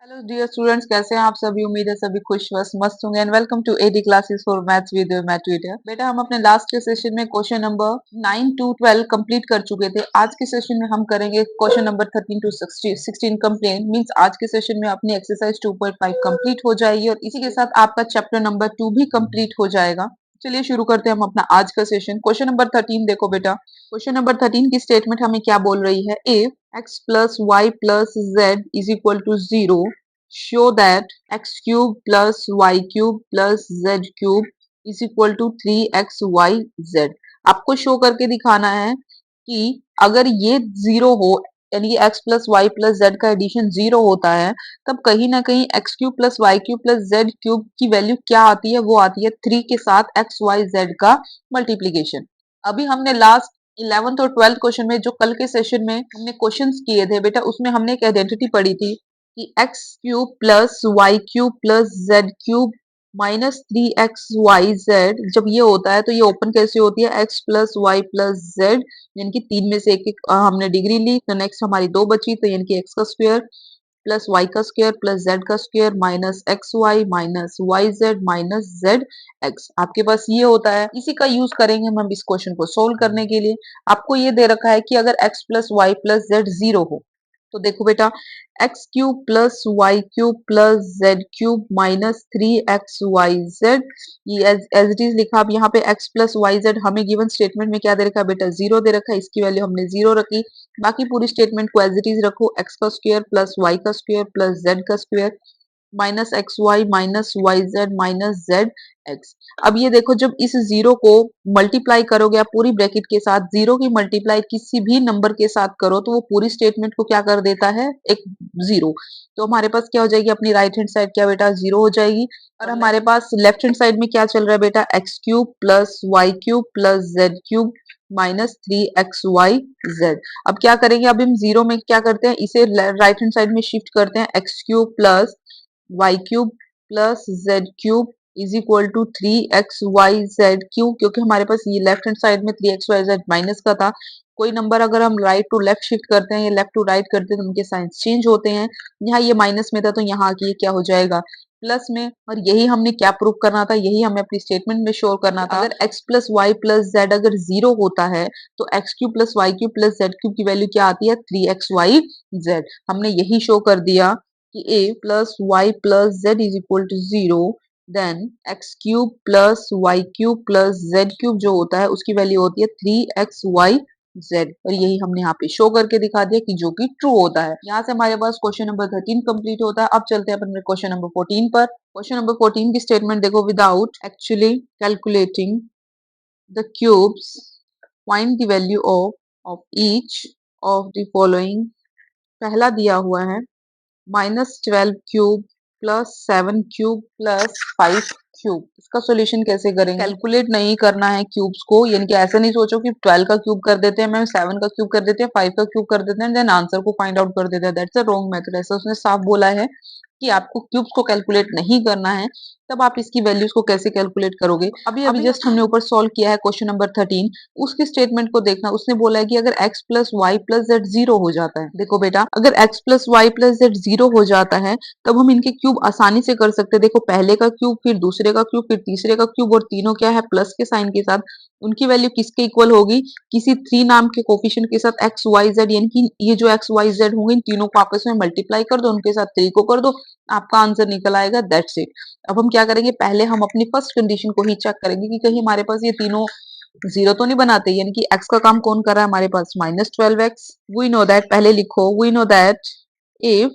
Hello dear students, कैसे हैं आप सभी। उम्मीद है सभी खुश वस मस्त होंगे and welcome to AD classes for maths with math tutor. बेटा, हम अपने लास्ट के सेशन में क्वेश्चन नंबर 9 टू 12 कंप्लीट कर चुके थे। आज के सेशन में हम करेंगे question number 13 to 16 complete. Means आज के सेशन में अपनी एक्सरसाइज 2.5 कंप्लीट हो जाएगी और इसी के साथ आपका चैप्टर नंबर 2 भी कंप्लीट हो जाएगा। चलिए शुरू करते हैं हम अपना आज का सेशन। क्वेश्चन नंबर 13 देखो बेटा। क्वेश्चन नंबर 13 की स्टेटमेंट हमें क्या बोल रही है। If x plus y plus z is equal to 0, show that x cube plus y cube plus z cube is equal to 3xyz। आपको शो करके दिखाना है कि अगर ये जीरो हो, यानी कि x plus y plus z का एडिशन जीरो होता है, तब कहीं ना कहीं x cube plus y cube plus z cube की वैल्यू क्या आती है, वो आती है 3 के साथ एक्स वाई जेड का मल्टीप्लीकेशन। अभी हमने लास्ट 11th और 12th क्वेश्चन में, जो कल के सेशन में हमने क्वेश्चंस किए थे बेटा, उसमें हमने एक आइडेंटिटी पढ़ी थी कि x cube plus y cube plus z cube -3xyz जब ये होता है तो ये ओपन कैसे होती है, x plus y plus z, यानी कि तीन में से एक एक हमने डिग्री ली, तो नेक्स्ट हमारी दो बची, तो यानी कि एक्स का स्क्वायर प्लस वाई का स्क्वायर प्लस जेड का square minus x y minus y z minus z x. आपके पास ये होता है, इसी का यूज करेंगे हम इस क्वेश्चन को सोल्व करने के लिए। आपको ये दे रखा है कि अगर x plus y plus z zero हो, तो देखो बेटा, x cube plus y cube plus z cube -3xyz, ये एज इट इज लिखा। अब यहाँ पे x प्लस वाई जेड हमें गिवन स्टेटमेंट में क्या दे रखा है बेटा, जीरो दे रखा है, इसकी वैल्यू हमने जीरो रखी। बाकी पूरी स्टेटमेंट को एज इट इज रखो, x का स्क्वायर प्लस वाई का स्क्वायर प्लस जेड का square minus x y minus y z minus z x. अब ये देखो, जब इस जीरो को मल्टीप्लाई करोगे आप पूरी ब्रैकेट के साथ, जीरो की मल्टीप्लाई किसी भी नंबर के साथ करो तो वो पूरी स्टेटमेंट को क्या कर देता है, एक जीरो। तो हमारे पास क्या हो जाएगी, अपनी राइट हैंड साइड क्या बेटा, जीरो हो जाएगी। और हमारे पास लेफ्ट हैंड साइड में क्या चल रहा है बेटा, x cube plus y cube plus z cube -3xyz। अब क्या करेंगे, अब हम जीरो में क्या करते हैं, इसे राइट हैंड साइड में शिफ्ट करते हैं, x cube plus y cube plus z cube is equal to 3xyz। क्यों? क्योंकि हमारे पास ये लेफ्ट हैंड साइड में 3xyz माइनस का था। कोई नंबर अगर हम राइट टू लेफ्ट शिफ्ट करते हैं या लेफ्ट टू राइट करते हैं तो उनके साइंस चेंज होते हैं। यहाँ ये माइनस में था तो यहाँ की क्या हो जाएगा, प्लस में। और यही हमने क्या प्रूव करना था, यही हमें अपनी स्टेटमेंट में शो करना था। अगर x plus y plus z अगर जीरो होता है तो x cube plus y cube plus z cube की वैल्यू क्या आती है, 3xyz। हमने यही शो कर दिया कि a plus y plus z is equal to zero, then x cube plus y cube plus z cube जो होता है उसकी वैल्यू होती है 3xyz। और यही हमने यहाँ पे शो करके दिखा दिया कि जो कि ट्रू होता है। यहाँ से हमारे पास क्वेश्चन नंबर 13 कंप्लीट होता है। अब चलते हैं अपने क्वेश्चन नंबर 14 पर। क्वेश्चन नंबर 14 की स्टेटमेंट देखो, without actually calculating the cubes find the value of each of the following. पहला दिया हुआ है -12 cube plus 7 cube plus 5 cube. इसका सॉल्यूशन कैसे करेंगे, कैलकुलेट नहीं करना है क्यूब्स को, यानी कि ऐसा नहीं सोचो कि 12 का क्यूब कर देते हैं मैम, 7 का क्यूब कर देते हैं, 5 का क्यूब कर देते हैं, देन आंसर को फाइंड आउट कर देते हैं। That's a wrong method. ऐसा उसने साफ बोला है कि आपको क्यूब्स को कैलकुलेट नहीं करना है, तब आप इसकी वैल्यूज को कैसे कैलकुलेट करोगे। अभी अभी जस्ट हमने ऊपर सॉल्व किया है क्वेश्चन नंबर 13, उसकी स्टेटमेंट को देखना। उसने बोला है कि अगर x plus y plus z zero हो जाता है, देखो बेटा, अगर x plus y plus z zero हो जाता है तब हम इनके क्यूब आसानी से कर सकते हैं। देखो, पहले का क्यूब फिर दूसरे का क्यूब फिर तीसरे का क्यूब, और तीनों क्या है, प्लस के साइन के साथ। उनकी वैल्यू किसके इक्वल होगी, किसी 3 नाम के कोफिशिएंट के साथ एक्स वाई जेड, यानी कि ये जो एक्स वाई जेड होंगे इन तीनों को आपस में मल्टीप्लाई कर दो, उनके साथ 3 को कर दो, आपका आंसर निकल आएगा। That's it. अब हम क्या करेंगे, पहले हम अपनी फर्स्ट कंडीशन को ही चेक करेंगे कि कहीं हमारे पास ये तीनों जीरो तो नहीं बनाते, यानी कि x का काम कौन कर रहा है हमारे पास, -12x। वी नो दैट, पहले लिखो, we know that if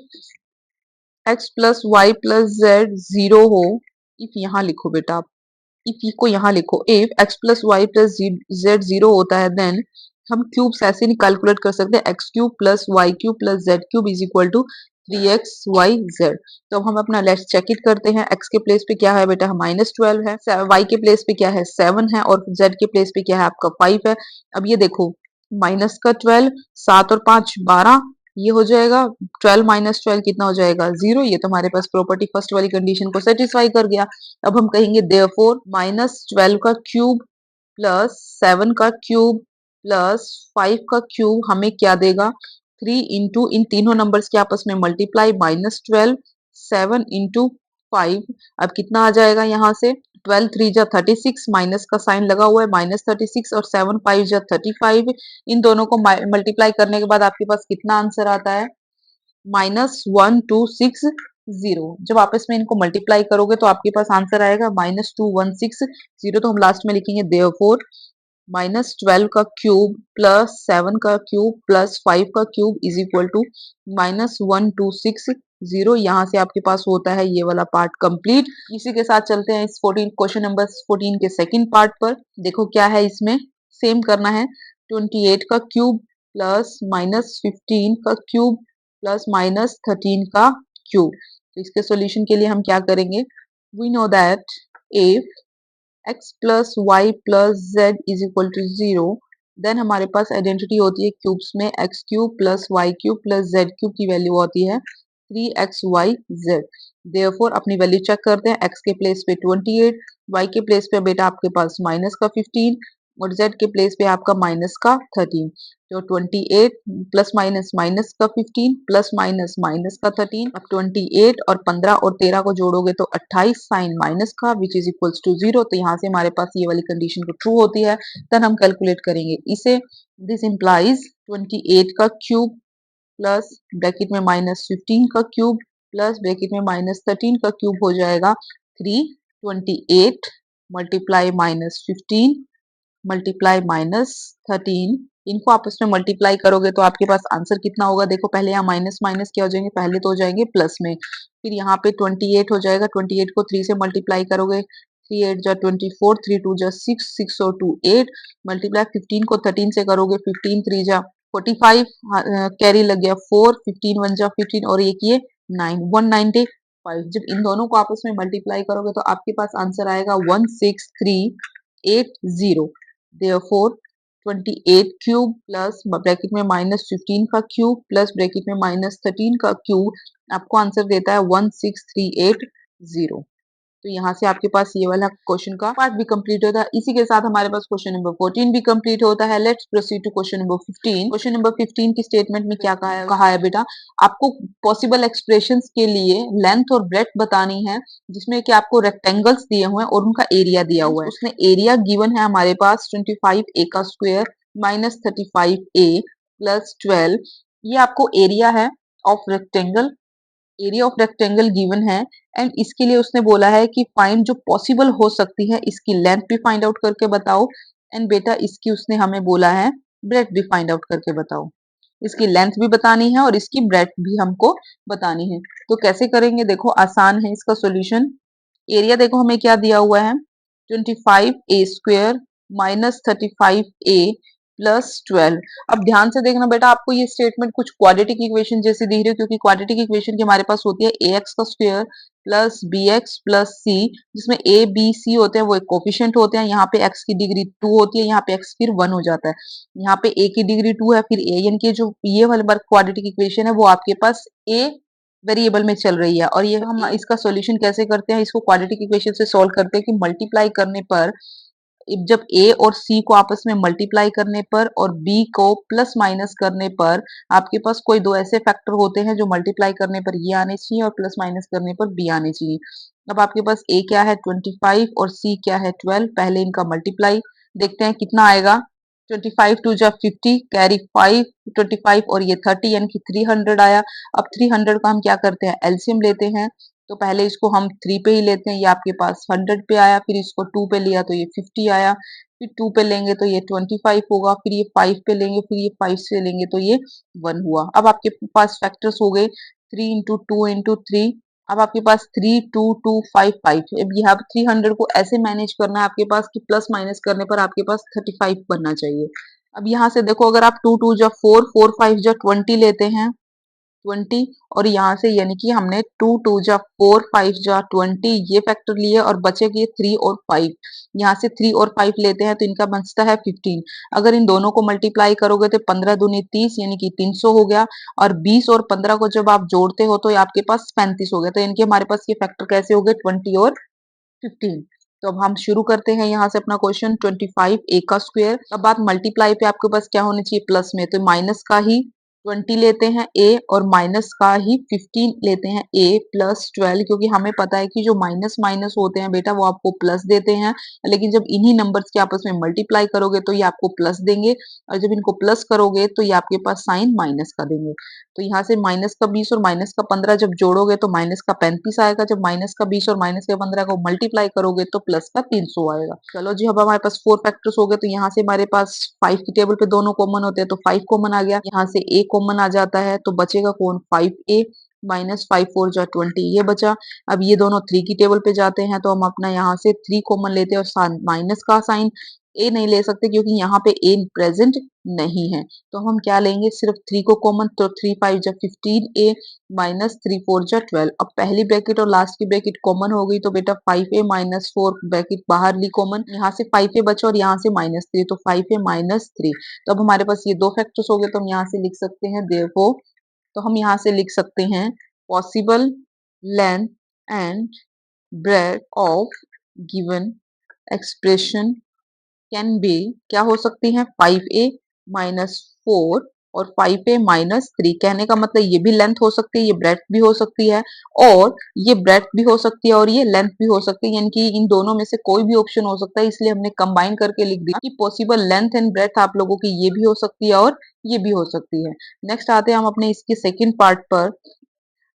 x plus y plus z zero हो, इफ यहाँ लिखो बेटा आप, इफ को यहाँ लिखो, if x plus y plus z zero होता है, देन हम क्यूब्स ऐसे नहीं कैलकुलेट कर सकते, x cube plus y cube plus z cube is equal to 3xyz। तो अब हम अपना लेट्स चेक इट करते हैं। x के प्लेस पे क्या है बेटा, -12 है, y के प्लेस पे क्या है, 7 है, और z के प्लेस पे क्या है आपका 5 है। अब ये देखो, माइनस का 12, 7 और 5 12, ये हो जाएगा 12 माइनस 12 कितना हो जाएगा, जीरो। ये तो हमारे पास प्रॉपर्टी फर्स्ट वाली कंडीशन को सेटिस्फाई कर गया। अब हम कहेंगे देयरफॉर -12 का क्यूब प्लस 7 का क्यूब प्लस 5 का क्यूब हमें क्या देगा, 3 इंटू इन तीनों नंबर्स के आपस में मल्टीप्लाई -12 7 इंटू 5। अब कितना आ जाएगा यहाँ से 12 3 जा 36, माइनस का साइन लगा हुआ है, -36 और 7 5 जा 35। इन दोनों को मल्टीप्लाई करने के बाद आपके पास कितना आंसर आता है -1260। जब आपस में इनको मल्टीप्लाई करोगे तो आपके पास आंसर आएगा -2160। तो हम लास्ट में लिखेंगे देयरफॉर -12 का क्यूब प्लस 7 का क्यूब प्लस 5 का क्यूब इज इक्वल टू -1260। यहाँ से आपके पास होता है ये वाला पार्ट कंप्लीट। इसी के साथ चलते हैं इस 14 क्वेश्चन नंबर 14 के सेकंड पार्ट पर। देखो क्या है इसमें, सेम करना है। 28 का क्यूब प्लस -15 का क्यूब प्लस -13 का क्यूब। तो इसके सॉल्यूशन के लिए हम क्या करेंगे, we know that if x plus y plus z is equal to 0, then हमारे पास आइडेंटिटी होती है क्यूब्स में x cube plus y cube plus z cube की वैल्यू होती है 3xyz। देयरफॉर अपनी वैल्यू चेक करते हैं, x के प्लेस पे 28, y के प्लेस पे बेटा आपके पास माइनस का 15 और z के प्लेस पे आपका माइनस का 13। तो 28 प्लस माइनस माइनस का 15 प्लस माइनस माइनस का 13। अब 28 और 15 और 13 को जोड़ोगे तो 28 साइन माइनस का विच इज इक्वल्स टू 0। तो यहाँ से हमारे पास ये वाली कंडीशन को ट्रू होती है। देन हम कैलकुलेट करेंगे इसे। दिस इंप्लाइज 28 का क्यूब प्लस ब्रैकेट में -15 का क्यूब प्लस ब्रैकेट में -13 का क्यूब हो जाएगा 328 मल्टीप्लाई -15 मल्टीप्लाई -13। इनको आपस में मल्टीप्लाई करोगे तो आपके पास आंसर कितना होगा, देखो पहले यहाँ माइनस माइनस क्या हो जाएंगे, पहले तो हो जाएंगे प्लस में, फिर यहाँ पे 28 हो जाएगा, 28 को 3 से मल्टीप्लाई करोगे 3 8 जा 24, 3 2 जा 6, 6 और 2 8, मल्टीप्लाई 15 को 13 से करोगे 15 3 जा 45, कैरी लग गया 4, 15 1 जा 15 और एक ये 9, 195। जब इन दोनों को आपस में मल्टीप्लाई करोगे तो आपके पास आंसर आएगा 16380। Therefore 28 क्यूब प्लस ब्रैकेट में -15 का क्यूब प्लस ब्रैकेट में -13 का क्यूब आपको आंसर देता है 16380। तो यहाँ से आपके पास ये वाला क्वेश्चन का पार्ट भी कंप्लीट होता है। इसी के साथ हमारे पास क्वेश्चन नंबर 14 भी कंप्लीट होता है। Let's proceed to question number 15। Question number 15 की स्टेटमेंट में क्या कहा है बेटा, आपको पॉसिबल एक्सप्रेशंस के लिए लेंथ और ब्रेड्थ बतानी है, जिसमें कि आपको रेक्टेंगल्स दिए हुए हैं और उनका एरिया दिया हुआ है। उसमें एरिया गिवन है हमारे पास 25a का स्क्वायर -35a प्लस 12। ये आपको एरिया है of rectangle, area of rectangle given है। एंड इसके लिए उसने बोला है कि फाइंड जो पॉसिबल हो सकती है, इसकी लेंथ भी फाइंड आउट करके बताओ। एंड बेटा इसकी उसने हमें बोला है ब्रेथ भी फाइंड आउट करके बताओ। इसकी लेंथ भी बतानी है और इसकी ब्रेथ भी हमको बतानी है। तो कैसे करेंगे, देखो आसान है इसका सॉल्यूशन। एरिया देखो हमें क्या दिया हुआ है 25a स्क्वेयर -35a प्लस 12। अब ध्यान से देखना बेटा, आपको ये स्टेटमेंट कुछ क्वाड्रेटिक इक्वेशन जैसी दिख रही है, क्योंकि क्वाड्रेटिक इक्वेशन की हमारे पास होती है ax का square plus bx plus c, जिसमें a b c होते हैं वो एक कोफिशिएंट होते हैं। यहाँ पे x की डिग्री 2 होती है, यहाँ पे x फिर 1 हो जाता है। यहाँ पे a की डिग्री 2 है, फिर a, यानी कि जो ये वाली बार क्वाड्रेटिक इक्वेशन है वो आपके पास a वेरिएबल में चल रही है। और ये हम इसका सॉल्यूशन कैसे करते हैं, इसको क्वाड्रेटिक इक्वेशन से सॉल्व करते हैं कि मल्टीप्लाई करने पर, जब a और c को आपस में मल्टीप्लाई करने पर और b को प्लस माइनस करने पर आपके पास कोई दो ऐसे फैक्टर होते हैं जो मल्टीप्लाई करने पर ये आने चाहिए और प्लस माइनस करने पर b आने चाहिए। अब आपके पास a क्या है 25 और c क्या है 12। पहले इनका मल्टीप्लाई देखते हैं कितना आएगा। 25 टू जा 50, कैरी 5, 25 और ये 30 यानी कि 300 आया। अब 300 का हम क्या करते हैं, एलसीएम लेते हैं। तो पहले इसको हम 3 पे ही लेते हैं, ये आपके पास 100 पे आया, फिर इसको 2 पे लिया तो ये 50 आया, फिर 2 पे लेंगे तो ये 25 होगा, फिर ये 5 पे लेंगे, फिर ये 5 से लेंगे तो ये 1 हुआ। अब आपके पास फैक्टर्स हो गए 3 इंटू 2 इंटू 3। अब आपके पास 3 2 2 5 5। अब यहाँ 300 को ऐसे मैनेज करना है आपके पास कि प्लस माइनस करने पर आपके पास 35 बनना चाहिए। अब यहाँ से देखो, अगर आप 2 2 जा 4 4 5 जा 20 लेते हैं 20, और यहाँ से यानी कि हमने 2 2 जा 4 5 जा 20 ये फैक्टर लिए और बचे ये 3 और 5। यहाँ से 3 और 5 लेते हैं तो इनका बचता है 15। अगर इन दोनों को मल्टीप्लाई करोगे तो 15 दूनी 30 यानी कि 300 हो गया। और 20 और 15 को जब आप जोड़ते हो तो आपके पास 35 हो गया। तो इनके हमारे पास ये फैक्टर कैसे हो गए 20 और 15। तो अब हम शुरू करते हैं यहाँ से अपना क्वेश्चन। 25 a का स्क्वायर, अब बात मल्टीप्लाई पे आपके पास क्या होना चाहिए प्लस में, तो माइनस का ही 20 लेते हैं a और माइनस का ही 15 लेते हैं a प्लस 12, क्योंकि हमें पता है कि जो माइनस माइनस होते हैं बेटा वो आपको प्लस देते हैं, लेकिन जब इन्हीं नंबर्स के आपस में मल्टीप्लाई करोगे तो ये आपको प्लस देंगे, और जब इनको प्लस करोगे तो ये आपके पास साइन माइनस का देंगे। तो यहाँ से माइनस का 20 और माइनस का 15 जब जोड़ोगे तो माइनस का 35 आएगा, जब माइनस का 20 और माइनस का 15 को मल्टीप्लाई करोगे तो प्लस का 300 आएगा। चलो जी, अब हमारे पास 4 फैक्टर्स हो गए, तो यहाँ से हमारे पास 5 की टेबल पे दोनों कॉमन होते हैं तो 5 कॉमन आ गया, यहाँ से a कॉमन आ जाता है तो बचेगा कौन, 5a माइनस 5 4 जा 20, ये बचा। अब ये दोनों 3 की टेबल पे जाते हैं तो हम अपना यहाँ से 3 कॉमन लेते हैं और माइनस का साइन a नहीं ले सकते क्योंकि यहाँ पे a प्रेजेंट नहीं है, तो हम क्या लेंगे, सिर्फ 3 को कॉमन, तो 3 5 जा 15a माइनस 3 4 जा 12। अब पहली ब्रैकेट और लास्ट की ब्रैकेट कॉमन हो गई तो बेटा 5a माइनस 4 ब्रैकेट बाहर ली कॉमन, यहाँ से 5a बचा और यहाँ से माइनस 3, तो 5a माइनस 3। तो अब हमारे पास ये दो फैक्टर्स हो गए, तो हम यहाँ से लिख सकते हैं देयरफॉर, तो हम यहाँ से लिख सकते हैं possible length and breadth of given expression can be, क्या हो सकती है, 5a माइनस 4 और 5a माइनस 3। कहने का मतलब ये भी लेंथ हो सकती है, ये ब्रेथ भी हो सकती है, और ये ब्रेथ भी हो सकती है और ये लेंथ भी हो सकती है, यानी कि इन दोनों में से कोई भी ऑप्शन हो सकता है, इसलिए हमने कंबाइन करके लिख दिया कि पॉसिबल लेंथ एंड ब्रेथ आप लोगों की ये भी हो सकती है और ये भी हो सकती है। नेक्स्ट आते हैं हम अपने इसके सेकेंड पार्ट पर।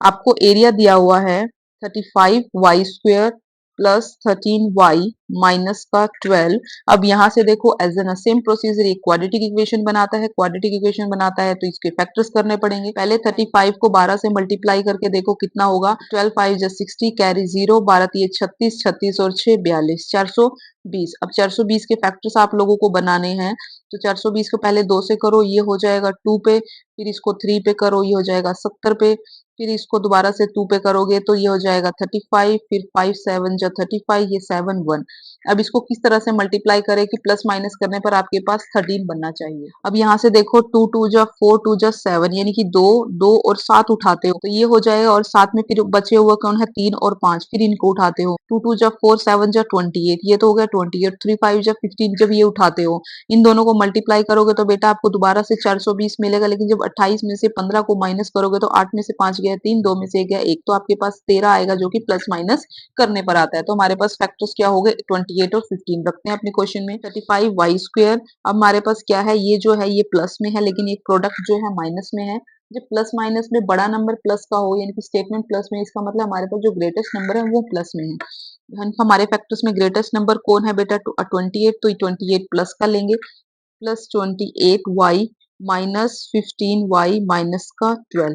आपको एरिया दिया हुआ है 35y² प्लस 13y माइनस का 12। अब यहाँ से देखो एज एन सेम प्रोसीजर ये क्वाड्रेटिक इक्वेशन बनाता है, क्वाड्रेटिक इक्वेशन बनाता है तो इसके फैक्टर्स करने पड़ेंगे। पहले 35 को 12 से मल्टीप्लाई करके देखो कितना होगा, 12 5 जा 60 कैरी 0, 12 ये 36, 36 और 6 42, 420। अब 420 के फैक्टर्स आप लोगों को बनाने हैं, तो 420 को पहले 2 से करो, ये हो जाएगा 2 पे, फिर इसको 3 पे करो, ये हो जाएगा 70 पे, फिर इसको दोबारा से 2 पे करोगे तो ये हो जाएगा 35, फिर 5 7 जा 35, ये 7 1। अब इसको किस तरह से मल्टीप्लाई करें कि प्लस माइनस करने पर आपके पास 13 बनना चाहिए। अब यहाँ से देखो 2 2 जा 4 2 जा 7, यानी कि 2 2 और 7 उठाते हो तो ये हो जाएगा, और साथ में फिर बचे हुआ कौन है, 3 और 5, फिर इनको उठाते हो, 2 2 जा 4 7 जा 28, ये तो हो गया 20, और 3 5 जा 15, जब ये उठाते हो इन दोनों को मल्टीप्लाई करोगे तो बेटा आपको दोबारा से 420 मिलेगा, लेकिन जब 28 में से 15 को माइनस करोगे तो 8 में से 5 गया 3, 2 में से गया 1, तो आपके पास 13 आएगा जो कि प्लस माइनस करने पर आता है। तो हमारे पास फैक्टर्स क्या हो गए, 28 और 15 रखते हैं अपने क्वेश्चन में। 35y², अब हमारे पास क्या है, ये जो है ये प्लस में है लेकिन एक प्रोडक्ट जो है माइनस में है। जब प्लस माइनस में बड़ा नंबर प्लस का हो, यानी कि स्टेटमेंट प्लस में, इसका मतलब हमारे पास जो ग्रेटेस्ट नंबर है वो प्लस में है। हमारे फैक्टर्स में ग्रेटेस्ट नंबर कौन है बेटा, 28, तो 28 प्लस का लेंगे, plus 28y minus 15y minus का 12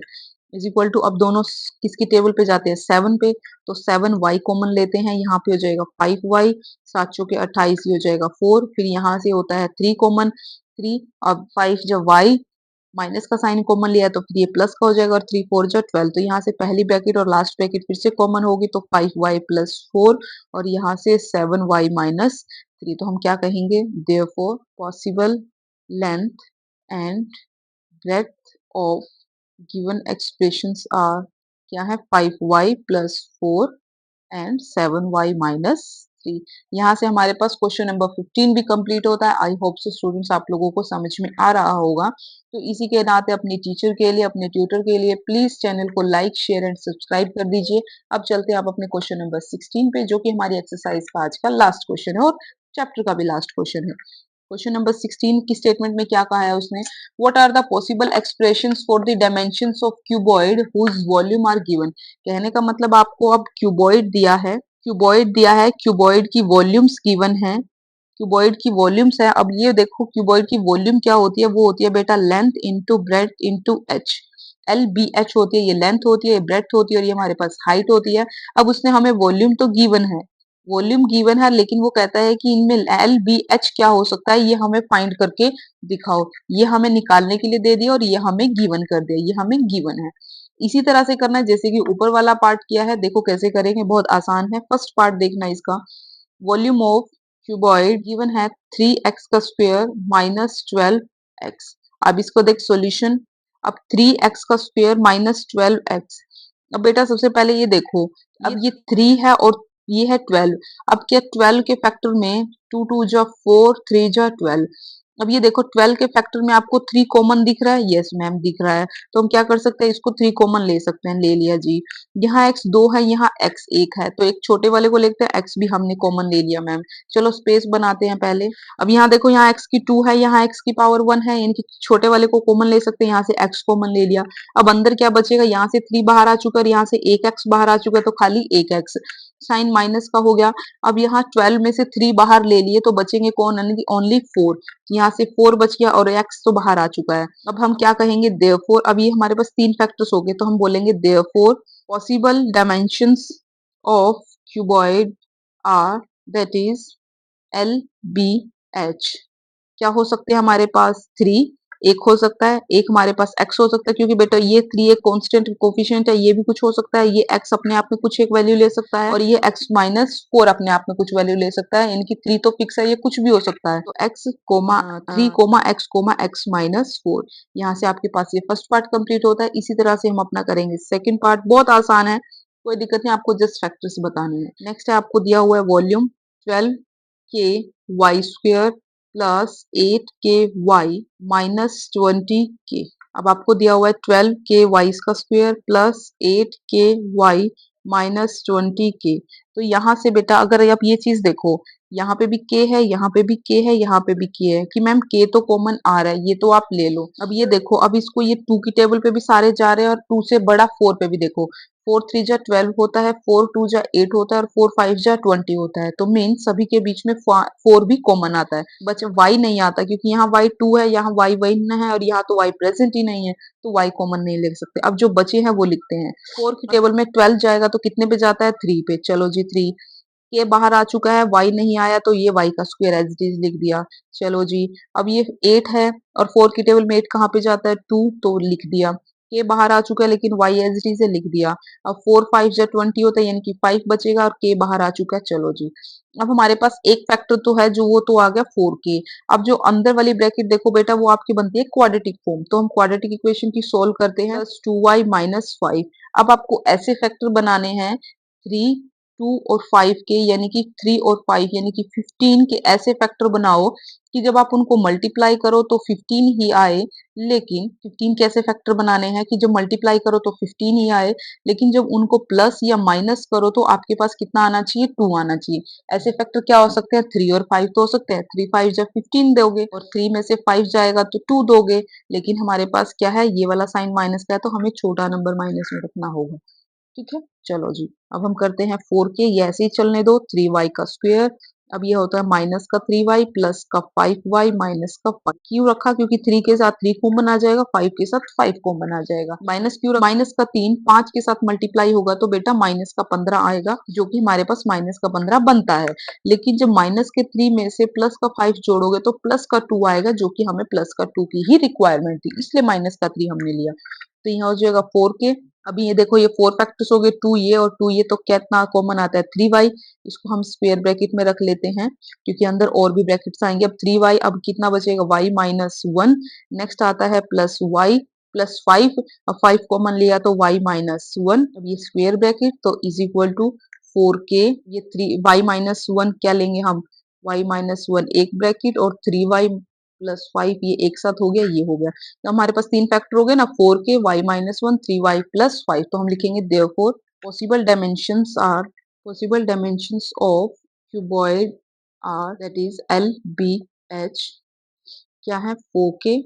इज इक्वल टू, अब दोनों किसकी टेबल पे जाते हैं, 7 पे, तो 7y कॉमन लेते हैं, यहाँ पे हो जाएगा 5y, 7 चौके 28, ये हो जाएगा 4, फिर यहाँ से होता है 3 कॉमन, 3, अब 5 जब y माइनस का साइन कॉमन लिया तो फिर ये प्लस का हो जाएगा, और 3 4 जो 12, तो यहाँ से पहली ब्रैकेट और लास्ट ब्रैकेट फिर से कॉमन होगी तो 5y प्लस 4, और यहाँ से 7y माइनस 3। तो हम क्या कहेंगे, therefore possible length and breadth of given expressions are, क्या है, 5y plus 4 and 7y minus 3। यहाँ से हमारे पास क्वेश्चन नंबर 15 भी कंप्लीट होता है। आई होप सो स्टूडेंट्स आप लोगों को समझ में आ रहा होगा। तो इसी के नाते अपने टीचर के लिए, अपने ट्यूटर के लिए प्लीज चैनल को लाइक शेयर एंड सब्सक्राइब कर दीजिए। अब चलते हैं आप अपने क्वेश्चन नंबर 16 पे, जो कि हमारी एक्सरसाइज का आज का लास्ट क्वेश्चन है और चैप्टर का भी लास्ट क्वेश्चन है। क्वेश्चन नंबर 16 की स्टेटमेंट में क्या कहा है उसने, what are the possible expressions for the dimensions of cuboid whose volume are given. कहने का मतलब आपको अब क्यूबॉइड दिया है, क्यूबॉइड दिया है, क्यूबॉइड की वॉल्यूम्स गिवन है, क्यूबॉइड की वॉल्यूम्स है। अब ये देखो क्यूबॉइड की वॉल्यूम क्या होती है, वो होती है बेटा length into breadth into h, l b h होती है, ये लेंथ होती है, ये ब्रेथ होती है, और ये हमारे पास हाइट होती है। अब उसने हमें वॉल्यूम तो गिवन है, वॉल्यूम गिवन है, लेकिन वो कहता है कि इनमें एल बी एच क्या हो सकता है, ये हमें फाइंड करके दिखाओ। ये हमें निकालने के लिए दे दिया और ये हमें गिवन कर दिया, ये हमें गिवन है। इसी तरह से करना है जैसे कि ऊपर वाला पार्ट किया है। देखो कैसे करेंगे, बहुत आसान है। फर्स्ट पार्ट देखना इसका, वॉल्यूम ऑफ क्यूबॉइड गिवन है 3x का स्क्वायर माइनस 12x। अब इसको देख सॉल्यूशन, अब 3x का स्क्वायर माइनस 12x। अब बेटा सबसे पहले ये देखो, अब ये 3 है और ये है 12। अब क्या 12 के फैक्टर में 2 2 जा 4, 3 जा 12, अब ये देखो 12 के फैक्टर में आपको 3 कॉमन दिख रहा है, यस मैम दिख रहा है, तो हम क्या कर सकते हैं, इसको 3 कॉमन ले सकते हैं, ले लिया जी। यहाँ x 2 है, यहाँ x 1 है, तो एक छोटे वाले को लेते हैं, x भी हमने कॉमन ले लिया मैम। चलो स्पेस बनाते हैं पहले। अब यहाँ देखो, यहाँ x की 2 है, यहाँ x की पावर 1 है, इनकी छोटे वाले को कॉमन ले सकते हैं, यहाँ से x कॉमन ले लिया। अब अंदर क्या बचेगा, यहाँ से 3 बाहर आ चुका है और यहाँ से एक x बाहर आ चुका है, तो खाली एक x, साइन माइनस का हो गया। अब यहाँ 12 में से 3 बाहर ले लिए, तो बचेंगे कौन, ओनली 4। यहाँ से 4 बच गया और x तो बाहर आ चुका है। अब हम क्या कहेंगे, देयरफॉर, अब ये हमारे पास 3 फैक्टर्स हो गए, तो हम बोलेंगे therefore possible dimensions of cuboid are, that is l b h. क्या हो सकते हैं हमारे पास, 3, एक हो सकता है, एक हमारे पास x हो सकता है, क्योंकि बेटा ये 3 एक कांस्टेंट कोफिशिएंट है, ये भी कुछ हो सकता है, ये x अपने आप में कुछ एक वैल्यू ले सकता है, और ये x माइनस 4 अपने आप में कुछ वैल्यू ले सकता है, इनकी 3 तो फिक्स है, ये कुछ भी हो सकता है, तो x comma 3 comma x minus 4। यहाँ से आपके पास ये फर्स्ट पार्ट कंप्लीट होता है। इसी तरह से हम अपना करेंगे सेकेंड पार्ट, बहुत आसान है, कोई दिक्कत नहीं, आपको जस्ट फैक्टर्स बताने हैं। नेक्स्ट है, आपको दिया हुआ है वॉल्यूम 12 के वाई स्क्वेयर प्लस 8 के वाई माइनस 20 के। अब आपको दिया हुआ है 12 के वाई का स्क्वायर प्लस 8 के वाई माइनस 20 के। तो यहाँ से बेटा अगर आप ये चीज देखो, यहाँ पे भी के है, यहाँ पे भी के है, यहाँ पे भी के है, कि मैम के तो कॉमन आ रहा है, ये तो आप ले लो। अब ये देखो, अब इसको ये 2 की टेबल पे भी सारे जा रहे हैं, और 2 से बड़ा 4 पे भी देखो, 4 3 जा 12 होता है, 4 2 जा 8 होता है, और 4 5 जा 20 होता है, तो मीन सभी के बीच में 4 भी कॉमन आता है, बस y नहीं आता, क्योंकि यहाँ y 2 है, यहाँ y 1 है, और यहाँ तो y प्रेजेंट ही नहीं है, तो y कॉमन नहीं ले सकते। अब जो बचे हैं वो लिखते हैं। 4 की टेबल में 12 जाएगा तो कितने पे जाता है, 3 पे, चलो जी 3 के बाहर आ चुका है, y नहीं आया, तो ये y का स्क्वायर एज इट इज लिख दिया, चलो जी। अब ये 8 है, और 4 की टेबल में 8 कहाँ पे जाता है, 2, तो लिख दिया। के बाहर आ चुका है, लेकिन y एज इट इज लिख दिया। अब 4 5 जा 20 होता है, यानी कि 5 बचेगा, और के बाहर आ चुका है, चलो जी। अब हमारे पास एक फैक्टर तो है, जो वो तो आ गया 4 के। अब जो अंदर वाली ब्रैकेट देखो बेटा, वो आपकी बनती है क्वाड्रेटिक फॉर्म, तो हम क्वाड्रेटिक इक्वेशन की सोल्व करते हैं, प्लस 2y माइनस 5। अब आपको ऐसे फैक्टर बनाने हैं 3 2 और 5 के, यानी कि 3 और 5 यानी कि 15 के ऐसे फैक्टर बनाओ कि जब आप उनको मल्टीप्लाई करो तो 15 ही आए, लेकिन 15 के ऐसे फैक्टर बनाने हैं कि जब मल्टीप्लाई करो तो 15 ही आए, लेकिन जब उनको प्लस या माइनस करो तो आपके पास कितना आना चाहिए, 2 आना चाहिए। ऐसे फैक्टर क्या हो सकते हैं, 3 और 5 तो हो सकते हैं, 3 5 जब 15 दोगे, और 3 में से 5 जाएगा तो 2 दोगे, लेकिन हमारे पास क्या है, ये वाला साइन माइनस का है, तो हमें छोटा नंबर माइनस में रखना होगा, ठीक है। चलो जी, अब हम करते हैं 4 के, ये ऐसे ही चलने दो, 3y का स्क्वायर। अब ये होता है माइनस का 3y प्लस का 5y माइनस का 5। क्यों रखा, क्योंकि 3 के साथ 3 कॉमन आ जाएगा, 5 के साथ 5 कॉमन आ जाएगा। माइनस क्यों, माइनस का 3 5 के साथ मल्टीप्लाई होगा तो बेटा माइनस का 15 आएगा, जो कि हमारे पास माइनस का 15 बनता है। लेकिन जब माइनस के 3 में से प्लस का 5 जोड़ोगे तो प्लस का 2 आएगा, जो कि हमें प्लस का 2 की ही रिक्वायरमेंट थी, इसलिए माइनस का 3 हमने लिया। तो यहाँ हो जाएगा 4 के। अभी ये देखो, ये 4 फैक्टर्स हो गए, 2 ये और 2 ये, तो कितना कॉमन आता है, 3y। इसको हम स्क्वायर ब्रैकेट में रख लेते हैं, क्योंकि अंदर और भी ब्रैकेट्स आएंगे। अब 3y, अब कितना बचेगा, y माइनस 1। नेक्स्ट आता है प्लस y प्लस 5। अब 5 कॉमन लिया तो y माइनस 1। अब ये स्क्वायर ब्रैकेट, तो इज इक्वल टू 4k। ये 3 y माइनस 1 क्या लेंगे हम, y माइनस 1 एक ब्रैकेट, और 3y प्लस 5 ये एक साथ हो गया, ये हो गया। तो हमारे पास 3 फैक्टर हो गए ना, 4 के, y माइनस 1, 3y प्लस 5। तो हम लिखेंगे therefore possible dimensions of cuboid are, that is l b h, क्या है, 4k,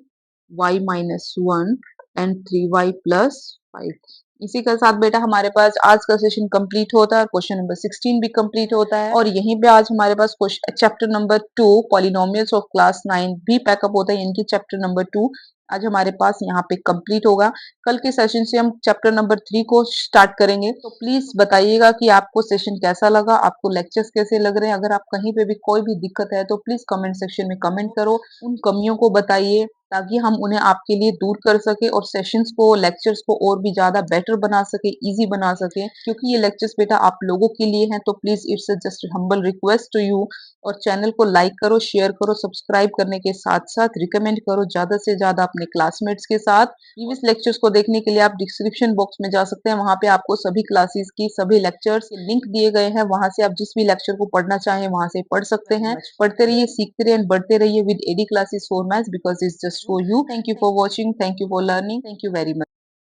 y minus 1 and 3y plus 5। इसी के साथ बेटा हमारे पास आज का सेशन कंप्लीट होता है, क्वेश्चन नंबर 16 भी कंप्लीट होता है, और यहीं पे आज हमारे पास chapter number 2 polynomials of class 9 भी पैकअप होता है, यानी कि चैप्टर नंबर 2 आज हमारे पास यहाँ पे कंप्लीट होगा। कल के सेशन से हम चैप्टर नंबर 3 को स्टार्ट करेंगे। तो प्लीज बताइएगा कि आपको सेशन कैसा लगा, आपको लेक्चर्स कैसे लग रहे हैं। अगर आप कहीं पे भी कोई भी दिक्कत है तो प्लीज कमेंट सेक्शन में कमेंट करो, उन कमियों को बताइए, ताकि हम उन्हें आपके लिए दूर कर सके, और सेशंस को, लेक्चर्स को और भी ज्यादा बेटर बना सके, इजी बना सके, क्योंकि ये लेक्चर्स बेटा आप लोगों के लिए हैं। तो please it's just humble request to you, और चैनल को लाइक करो, शेयर करो, सब्सक्राइब करने के साथ साथ रिकमेंड करो ज्यादा से ज्यादा अपने अपने क्लासमेट्स के साथ। प्रीवियस लेक्चर्स को देखने के लिए आप डिस्क्रिप्शन बॉक्स में जा सकते हैं, वहां पे आपको सभी क्लासेस की सभी लेक्चर्स के लिंक दिए गए हैं, वहां से आप जिस भी लेक्चर को पढ़ना चाहें वहां से पढ़ सकते हैं। पढ़ते रहिए, सीखते रहिए, बढ़ते रहिए with AD classes for maths, because it's just for you. Thank you for watching, thank you for learning, thank you very much.